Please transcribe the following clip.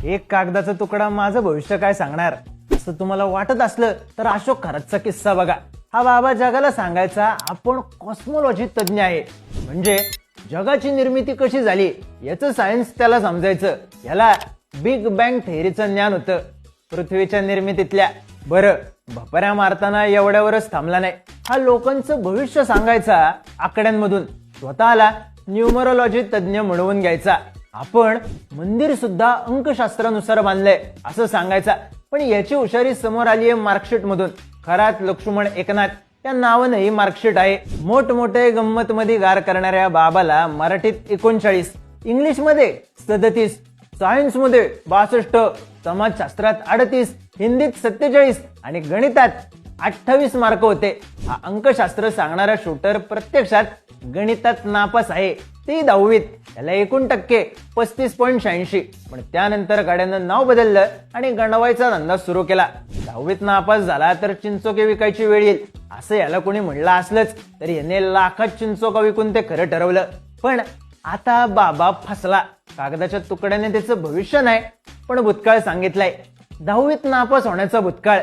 एक कागदाचा तुकडा माझं भविष्य काय सांगणार असं तुम्हाला वाटत असलं तर अशोक खरातचा किस्सा बघा. हा बाबा जगाला सांगायचा आपण कॉस्मॉलॉजी तज्ञ आहे, म्हणजे जगाची निर्मिती कशी झाली याचं सायन्स त्याला समजायचं. याला बिग बँग थेअरीचं ज्ञान होतं पृथ्वीच्या निर्मितीतल्या. बरं, भपऱ्या मारताना एवढ्यावरच थांबला नाही. हा लोकांचं भविष्य सांगायचा आकड्यांमधून. स्वतःला न्यूमरोलॉजी तज्ञ म्हणवून घ्यायचा. आपण मंदिर सुद्धा अंकशास्त्रानुसार बांधलंय असं सांगायचा. पण याची हुशारी समोर आली आहे मार्कशीट मधून. खरात लक्ष्मण एकनाथ या नावानंही मार्कशीट आहे. मोठमोठे गंमत मध्ये गार करणाऱ्या बाबाला मराठीत 39, इंग्लिश मध्ये 37, सायन्स मध्ये 62, समाजशास्त्रात 38, हिंदीत 47 आणि गणितात 28 मार्क होते. हा अंकशास्त्र सांगणारा शूटर प्रत्यक्षात गणितात नापास आहे, ते 10वीत. याला एकूण टक्के 35.86. पण त्यानंतर गाड्यानं नाव बदललं आणि गणवायचा धंदा सुरू केला. 10वीत नापास झाला तर चिंचोके विकायची वेळ येईल असं याला कोणी म्हणलं असलंच तर याने लाखात चिंचोका विकून ते खरं ठरवलं. पण आता बाबा फसला. कागदाच्या तुकड्याने त्याचं भविष्य नाही पण भूतकाळ सांगितलंय. 10वीत नापास होण्याचा भूतकाळ.